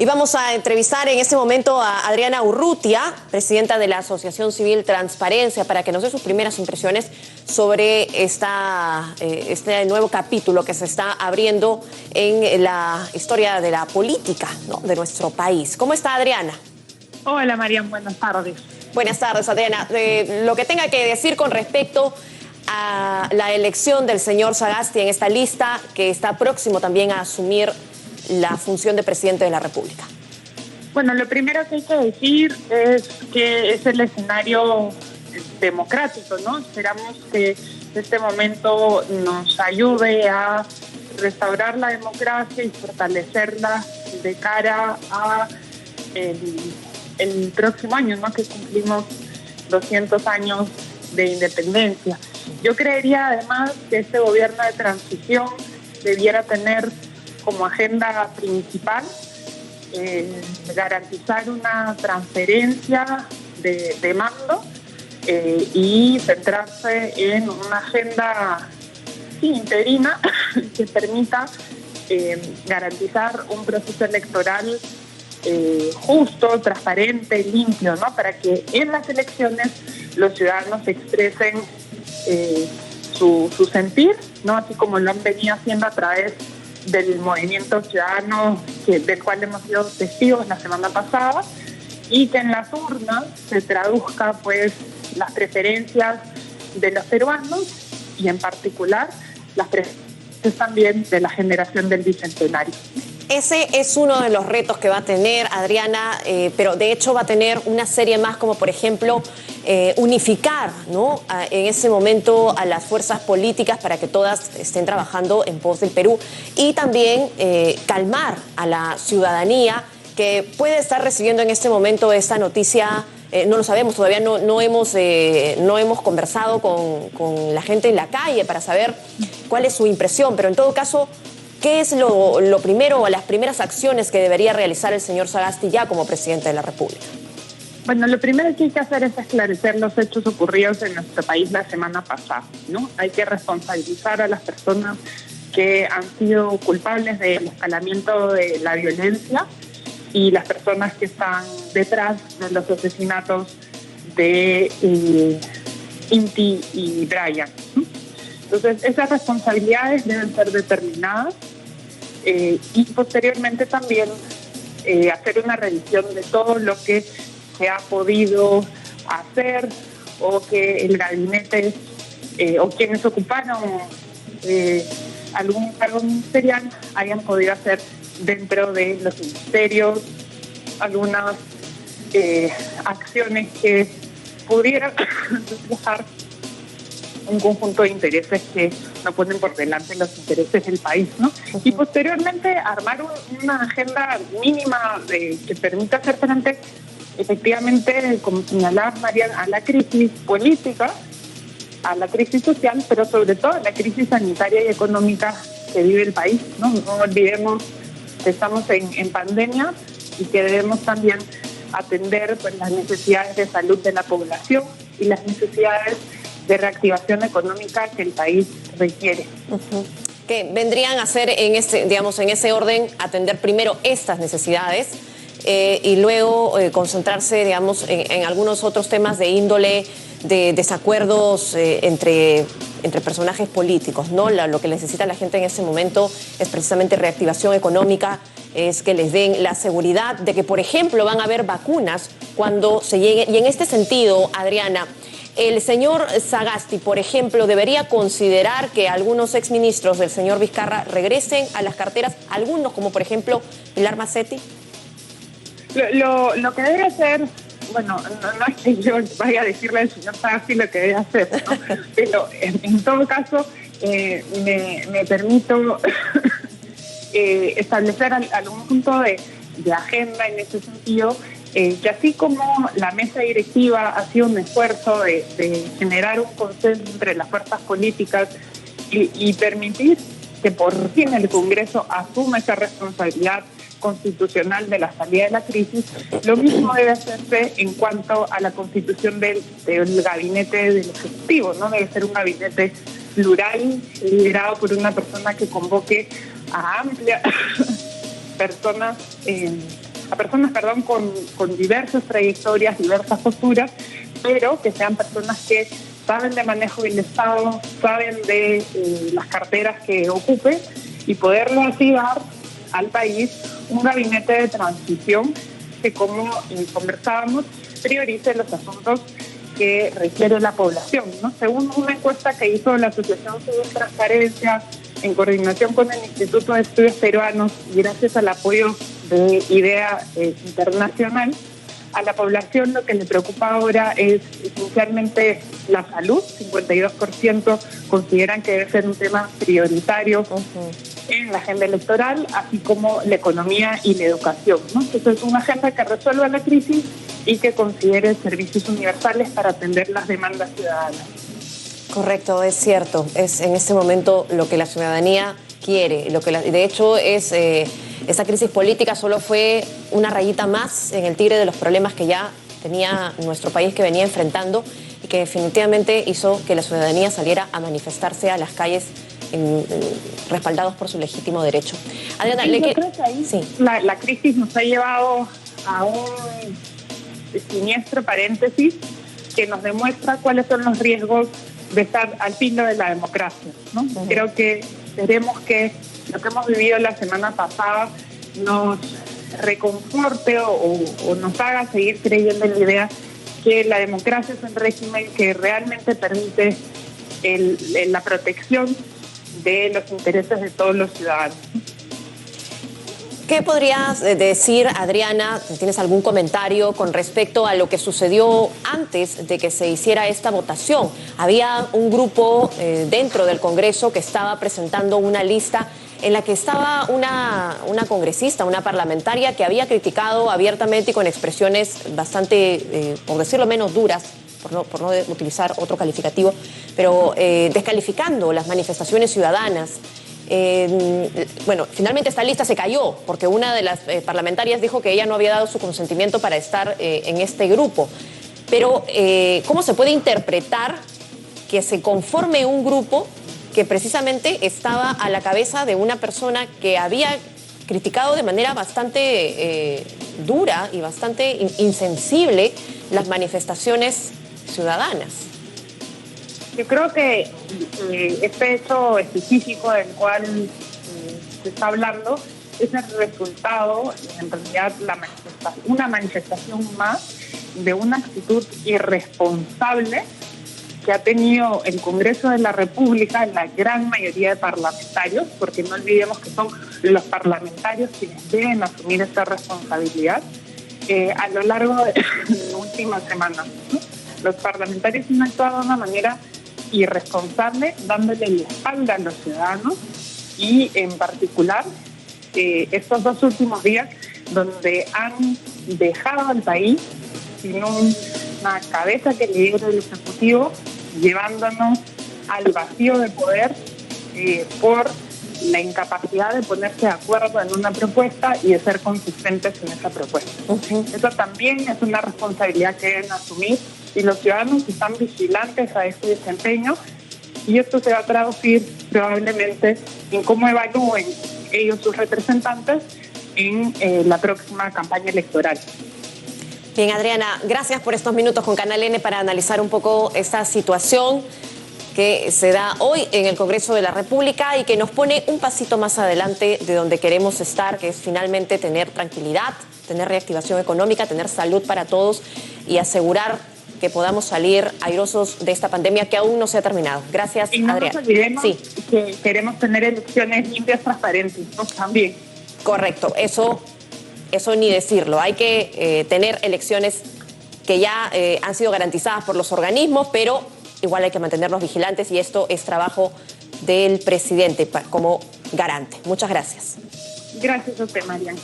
Y vamos a entrevistar en este momento a Adriana Urrutia, presidenta de la Asociación Civil Transparencia, para que nos dé sus primeras impresiones sobre este nuevo capítulo que se está abriendo en la historia de la política, ¿no?, de nuestro país. ¿Cómo está, Adriana? Hola, Marian, buenas tardes. Buenas tardes, Adriana. Lo que tenga que decir con respecto a la elección del señor Sagasti en esta lista, que está próximo también a asumir la función de presidente de la República. Bueno, lo primero que hay que decir es que es el escenario democrático, ¿no? Esperamos que este momento nos ayude a restaurar la democracia y fortalecerla de cara a el próximo año, ¿no?, que cumplimos 200 años de independencia. Yo creería además que este gobierno de transición debiera tener como agenda principal garantizar una transferencia de mando y centrarse en una agenda interina que permita garantizar un proceso electoral justo, transparente, limpio, ¿no?, para que en las elecciones los ciudadanos expresen su sentir, ¿no?, así como lo han venido haciendo a través del movimiento ciudadano del cual hemos sido testigos la semana pasada, y que en las urnas se traduzca pues las preferencias de los peruanos y en particular las preferencias también de la generación del bicentenario. Ese es uno de los retos que va a tener Adriana, pero de hecho va a tener una serie más, como por ejemplo unificar, ¿no?, en ese momento a las fuerzas políticas para que todas estén trabajando en pos del Perú, y también calmar a la ciudadanía que puede estar recibiendo en este momento esta noticia. No lo sabemos, todavía no hemos conversado con la gente en la calle para saber cuál es su impresión, pero en todo caso, ¿qué es lo primero o las primeras acciones que debería realizar el señor Sagasti ya como presidente de la República? Bueno, lo primero que hay que hacer es esclarecer los hechos ocurridos en nuestro país la semana pasada, ¿no? Hay que responsabilizar a las personas que han sido culpables del escalamiento de la violencia y las personas que están detrás de los asesinatos de Inti y Brian, ¿no? Entonces, esas responsabilidades deben ser determinadas y posteriormente también hacer una revisión de todo lo que se ha podido hacer o que el gabinete o quienes ocuparon algún cargo ministerial hayan podido hacer dentro de los ministerios, algunas acciones que pudieran reflejar un conjunto de intereses que no ponen por delante los intereses del país, ¿no? Y posteriormente armar una agenda mínima que permita hacer frente, efectivamente, como señalaba Marian, a la crisis política, a la crisis social, pero sobre todo a la crisis sanitaria y económica que vive el país, ¿no? No olvidemos que estamos en pandemia y que debemos también atender pues las necesidades de salud de la población y las necesidades de reactivación económica que el país requiere. Que vendrían a ser en ese orden, atender primero estas necesidades y luego concentrarse, digamos, en algunos otros temas de índole de desacuerdos entre personajes políticos, ¿no? Lo que necesita la gente en este momento es precisamente reactivación económica, es que les den la seguridad de que, por ejemplo, van a haber vacunas cuando se llegue. Y en este sentido, Adriana, el señor Sagasti, por ejemplo, debería considerar que algunos exministros del señor Vizcarra regresen a las carteras, algunos como por ejemplo Pilar Macetti. Lo que debe hacer, bueno, no es que yo vaya a decirle al señor Sagasti lo que debe hacer, ¿no? Pero en todo caso me permito establecer algún punto de agenda en ese sentido, que así como la mesa directiva ha sido un esfuerzo de generar un consenso entre las fuerzas políticas y permitir que por fin el Congreso asuma esa responsabilidad constitucional de la salida de la crisis, lo mismo debe hacerse en cuanto a la constitución del gabinete del Ejecutivo, ¿no? Debe ser un gabinete plural, liderado por una persona que convoque a amplias personas con diversas trayectorias, diversas posturas, pero que sean personas que saben de manejo del Estado, saben de las carteras que ocupe y poderle así dar al país un gabinete de transición que, como conversábamos, priorice los asuntos que requiere la población, ¿no? Según una encuesta que hizo la Asociación Civil Transparencia en coordinación con el Instituto de Estudios Peruanos y gracias al apoyo de IDEA Internacional, a la población lo que le preocupa ahora es esencialmente la salud. 52% consideran que debe ser un tema prioritario en la agenda electoral, así como la economía y la educación, ¿no? Entonces es una agenda que resuelva la crisis y que considere servicios universales para atender las demandas ciudadanas. Correcto, es cierto. Es en este momento lo que la ciudadanía quiere. De hecho, esa crisis política solo fue una rayita más en el tigre de los problemas que ya tenía nuestro país, que venía enfrentando y que definitivamente hizo que la ciudadanía saliera a manifestarse a las calles respaldados por su legítimo derecho. Adriana, yo creo que ahí la crisis nos ha llevado a un siniestro paréntesis que nos demuestra cuáles son los riesgos de estar al filo de la democracia, ¿no? Creo que esperemos que lo que hemos vivido la semana pasada nos reconforte o nos haga seguir creyendo en la idea que la democracia es un régimen que realmente permite la protección de los intereses de todos los ciudadanos. ¿Qué podrías decir, Adriana? ¿Tienes algún comentario con respecto a lo que sucedió antes de que se hiciera esta votación? Había un grupo dentro del Congreso que estaba presentando una lista en la que estaba una congresista, una parlamentaria que había criticado abiertamente y con expresiones bastante, por decirlo menos, duras, por no utilizar otro calificativo, pero descalificando las manifestaciones ciudadanas. Bueno, finalmente esta lista se cayó porque una de las parlamentarias dijo que ella no había dado su consentimiento para estar en este grupo. Pero, ¿cómo se puede interpretar que se conforme un grupo que precisamente estaba a la cabeza de una persona que había criticado de manera bastante dura y bastante insensible las manifestaciones ciudadanas? Yo creo que este hecho específico del cual se está hablando es el resultado, en realidad, una manifestación más de una actitud irresponsable que ha tenido el Congreso de la República, la gran mayoría de parlamentarios, porque no olvidemos que son los parlamentarios quienes deben asumir esta responsabilidad a lo largo de las últimas semanas, ¿no? Los parlamentarios han actuado de una manera irresponsable, dándole la espalda a los ciudadanos y en particular estos 2 últimos días donde han dejado al país sin una cabeza que lidere el Ejecutivo, llevándonos al vacío de poder por la incapacidad de ponerse de acuerdo en una propuesta y de ser consistentes en esa propuesta. Eso también es una responsabilidad que deben asumir y los ciudadanos están vigilantes a este desempeño y esto se va a traducir probablemente en cómo evalúen ellos sus representantes en la próxima campaña electoral. Bien, Adriana, gracias por estos minutos con Canal N para analizar un poco esta situación que se da hoy en el Congreso de la República y que nos pone un pasito más adelante de donde queremos estar, que es finalmente tener tranquilidad, tener reactivación económica, tener salud para todos y asegurar que podamos salir airosos de esta pandemia que aún no se ha terminado. Gracias, y no Adriana. Nos olvidemos que queremos tener elecciones limpias, transparentes, ¿no? También. Correcto, eso ni decirlo. Hay que tener elecciones que ya han sido garantizadas por los organismos, pero igual hay que mantenernos vigilantes y esto es trabajo del presidente como garante. Muchas gracias. Gracias a usted, Mariana.